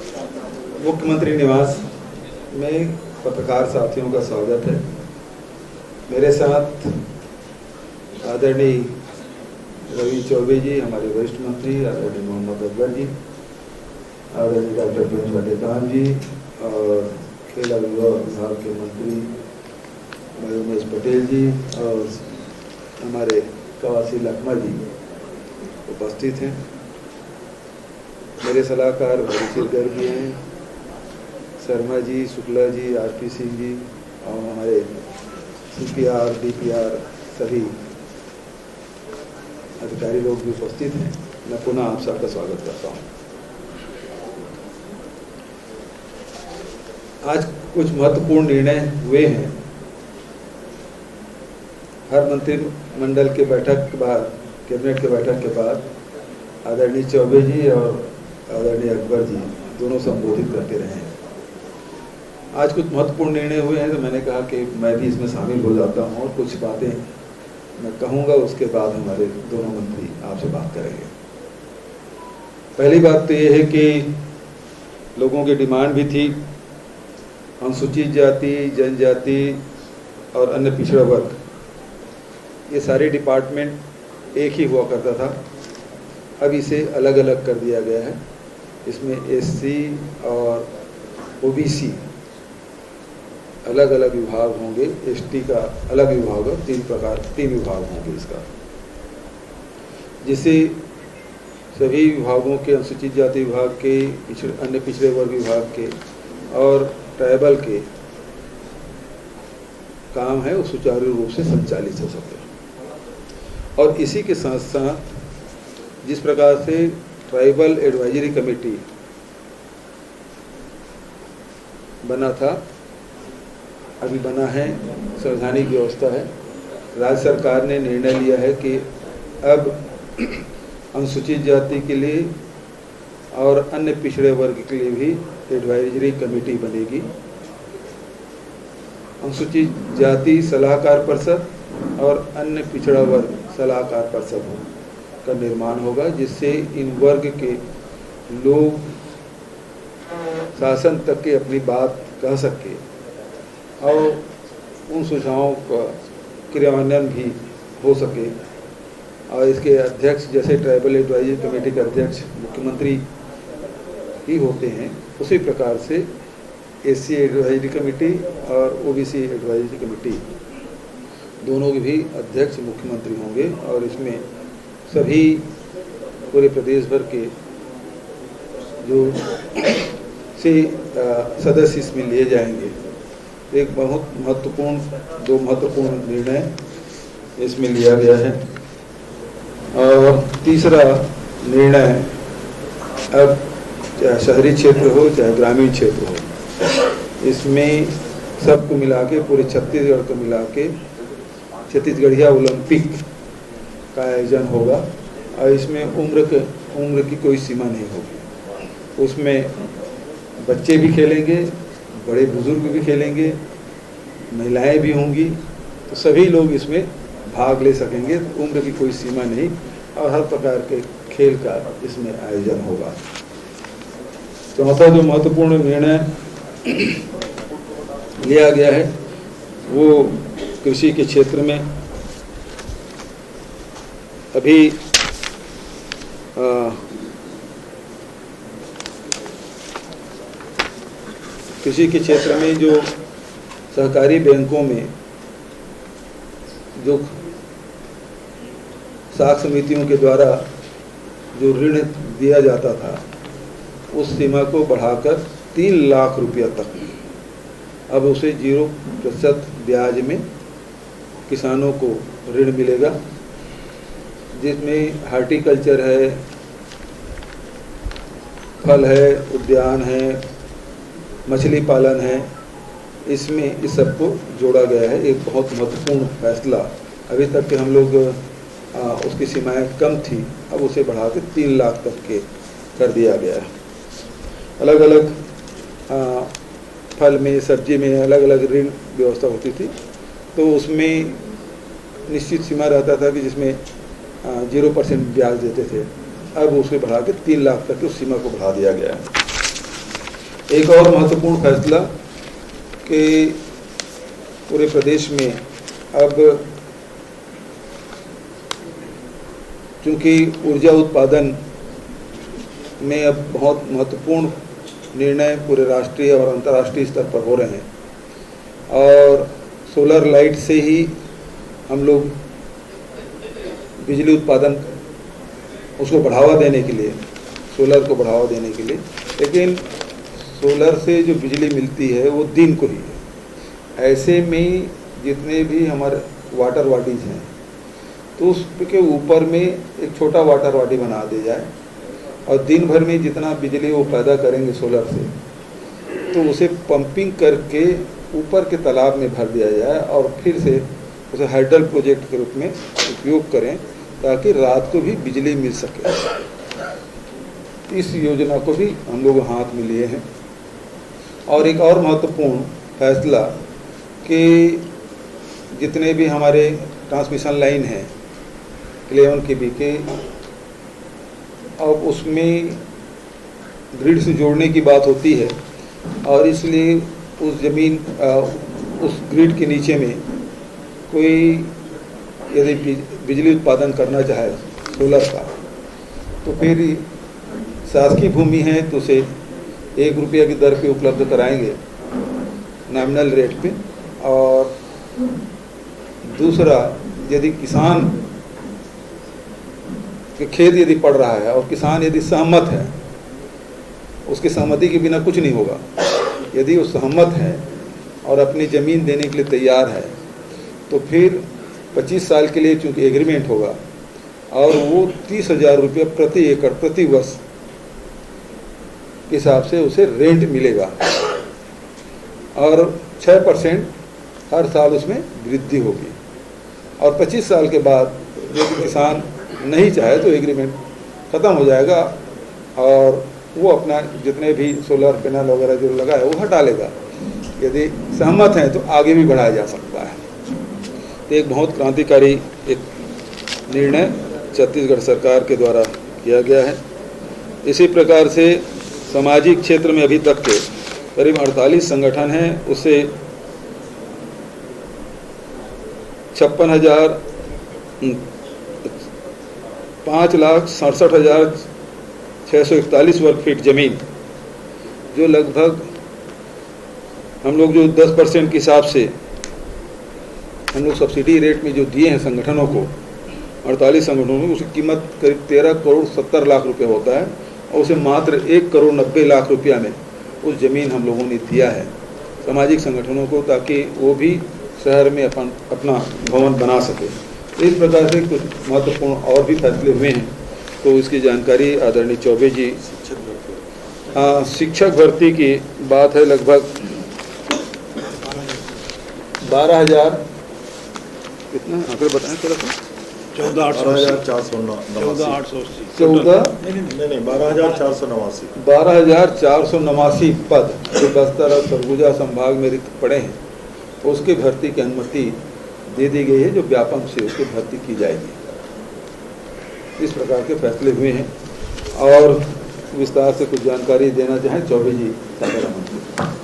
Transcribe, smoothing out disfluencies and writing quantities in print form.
मुख्यमंत्री निवास में पत्रकार साथियों का स्वागत है। मेरे साथ आदरणीय रवि चौबे जी, हमारे वरिष्ठ मंत्री, आदरणीय मोहम्मद अकबर जी, आदरणीय डॉक्टर प्रेम वाडेकान जी और खेल विभाग के मंत्री उमेश पटेल जी और हमारे कवासी लखमा जी उपस्थित हैं। मेरे सलाहकार भविष्य गर्गी हैं, शर्मा जी, शुक्ला जी, आरपी सिंह जी और हमारे सीपीआर, डीपीआर सभी अधिकारी लोग भी उपस्थित हैं। मैं पुनः आप सबका स्वागत करता हूं। आज कुछ महत्वपूर्ण निर्णय हुए हैं। हर मंत्रिमंडल के बैठक के बाद, कैबिनेट के बैठक के बाद आदरणीय चौबे जी और आदरणीय अकबर जी दोनों संबोधित करते रहे हैं। आज कुछ महत्वपूर्ण निर्णय हुए हैं तो मैंने कहा कि मैं भी इसमें शामिल हो जाता हूं और कुछ बातें मैं कहूंगा, उसके बाद हमारे दोनों मंत्री आपसे बात करेंगे। पहली बात तो ये है कि लोगों की डिमांड भी थी, अनुसूचित जाति, जनजाति और अन्य पिछड़ा वर्ग, ये सारे डिपार्टमेंट एक ही हुआ करता था। अब इसे अलग अलग कर दिया गया है। इसमें एससी और ओबीसी अलग अलग विभाग होंगे, एसटी का अलग विभाग होगा, तीन विभाग होंगे इसका, जिससे सभी विभागों के, अनुसूचित जाति विभाग के, अन्य पिछड़े वर्ग विभाग के और ट्राइबल के काम है वो सुचारू रूप से संचालित हो सके। और इसी के साथ साथ जिस प्रकार से ट्राइबल एडवाइजरी कमेटी बना था, अभी बना है, संवैधानिक व्यवस्था है। राज्य सरकार ने निर्णय लिया है कि अब अनुसूचित जाति के लिए और अन्य पिछड़े वर्ग के लिए भी एडवाइजरी कमेटी बनेगी। अनुसूचित जाति सलाहकार परिषद और अन्य पिछड़ा वर्ग सलाहकार परिषद का निर्माण होगा, जिससे इन वर्ग के लोग शासन तक के अपनी बात कह सके और उन सुझावों का क्रियान्वयन भी हो सके। और इसके अध्यक्ष, जैसे ट्राइबल एडवाइजरी कमेटी के अध्यक्ष मुख्यमंत्री ही होते हैं, उसी प्रकार से एससी एडवाइजरी कमेटी और ओबीसी एडवाइजरी कमेटी दोनों के भी अध्यक्ष मुख्यमंत्री होंगे। और इसमें सभी पूरे प्रदेश भर के जो सदस्य इसमें लिए जाएंगे। एक बहुत दो महत्वपूर्ण निर्णय इसमें लिया गया है। और तीसरा निर्णय, अब चाहे शहरी क्षेत्र हो चाहे ग्रामीण क्षेत्र हो, इसमें सबको मिला के, पूरे छत्तीसगढ़ को मिला के छत्तीसगढ़िया ओलंपिक का आयोजन होगा। और इसमें उम्र की कोई सीमा नहीं होगी। उसमें बच्चे भी खेलेंगे, बड़े बुजुर्ग भी खेलेंगे, महिलाएं भी होंगी, तो सभी लोग इसमें भाग ले सकेंगे। उम्र की कोई सीमा नहीं और हर प्रकार के खेल का इसमें आयोजन होगा। चौथा जो महत्वपूर्ण निर्णय लिया गया है वो कृषि के क्षेत्र में अभी कृषि के क्षेत्र में जो सहकारी बैंकों में जो साख समितियों के द्वारा जो ऋण दिया जाता था, उस सीमा को बढ़ाकर 3 लाख रुपया तक, अब उसे 0% ब्याज में किसानों को ऋण मिलेगा, जिसमें हार्टिकल्चर है, फल है, उद्यान है, मछली पालन है, इसमें इस सबको जोड़ा गया है। एक बहुत महत्वपूर्ण फैसला। अभी तक के हम लोग उसकी सीमाएं कम थी, अब उसे बढ़ा के 3 लाख तक के कर दिया गया है। अलग अलग फल में, सब्जी में अलग अलग ऋण व्यवस्था होती थी, तो उसमें निश्चित सीमा रहता था कि जिसमें 0% ब्याज देते थे, अब उसे बढ़ा के 3 लाख तक की उस सीमा को बढ़ा दिया गया है। एक और महत्वपूर्ण फैसला कि पूरे प्रदेश में अब चूँकि ऊर्जा उत्पादन में अब बहुत महत्वपूर्ण निर्णय पूरे राष्ट्रीय और अंतर्राष्ट्रीय स्तर पर हो रहे हैं और सोलर लाइट से ही हम लोग बिजली उत्पादन उसको बढ़ावा देने के लिए, सोलर को बढ़ावा देने के लिए, लेकिन सोलर से जो बिजली मिलती है वो दिन को ही है। ऐसे में जितने भी हमारे वाटर वाडीज हैं तो उसके ऊपर में एक छोटा वाटर वाडी बना दिया जाए और दिन भर में जितना बिजली वो पैदा करेंगे सोलर से तो उसे पंपिंग करके ऊपर के तालाब में भर दिया जाए और फिर से उसे हाइडल प्रोजेक्ट के रूप में उपयोग करें ताकि रात को भी बिजली मिल सके। इस योजना को भी हम लोग हाथ में लिए हैं। और एक और महत्वपूर्ण फैसला कि जितने भी हमारे ट्रांसमिशन लाइन हैं 11 kV के, अब उसमें ग्रिड से जोड़ने की बात होती है और इसलिए उस जमीन उस ग्रिड के नीचे में कोई यदि बिजली उत्पादन करना चाहे सोलर का तो फिर शासकीय भूमि है तो उसे 1 रुपया की दर पे उपलब्ध कराएंगे नॉमिनल रेट पे। और दूसरा, यदि किसान के खेत यदि पड़ रहा है और किसान यदि सहमत है, उसकी सहमति के बिना कुछ नहीं होगा, यदि वो सहमत है और अपनी ज़मीन देने के लिए तैयार है तो फिर 25 साल के लिए चूँकि एग्रीमेंट होगा और वो 30,000 रुपये प्रति एकड़ प्रति वर्ष के हिसाब से उसे रेंट मिलेगा और 6% हर साल उसमें वृद्धि होगी। और 25 साल के बाद यदि किसान नहीं चाहे तो एग्रीमेंट ख़त्म हो जाएगा और वो अपना जितने भी सोलर पैनल वगैरह जो लगा है वो हटा लेगा। यदि सहमत हैं तो आगे भी बढ़ाया जा सकता है। तो एक बहुत क्रांतिकारी एक निर्णय छत्तीसगढ़ सरकार के द्वारा किया गया है। इसी प्रकार से सामाजिक क्षेत्र में अभी तक के करीब 48 संगठन हैं, उससे 5,67,641 वर्ग फीट जमीन, जो लगभग हम लोग जो 10% के हिसाब से हम लोग सब्सिडी रेट में जो दिए हैं संगठनों को, 48 संगठनों को, उसकी कीमत करीब 13 करोड़ 70 लाख रुपए होता है और उसे मात्र 1 करोड़ 90 लाख रुपया में उस ज़मीन हम लोगों ने दिया है सामाजिक संगठनों को, ताकि वो भी शहर में अपना भवन बना सके। इस प्रकार से कुछ महत्वपूर्ण और भी फैसले हुए हैं, तो इसकी जानकारी आदरणीय चौबे जी। शिक्षक भर्ती की बात है, लगभग 12,000 कितना आंकड़े बताएं थोड़ा सा। 12,489 पद जो बस्तर और सरगुजा संभाग में रिक्त पड़े हैं, उसकी भर्ती की अनुमति दे दी गई है, जो व्यापक से उसकी भर्ती की जाएगी। इस प्रकार के फैसले हुए हैं और विस्तार से कुछ जानकारी देना चाहें चौबे जी।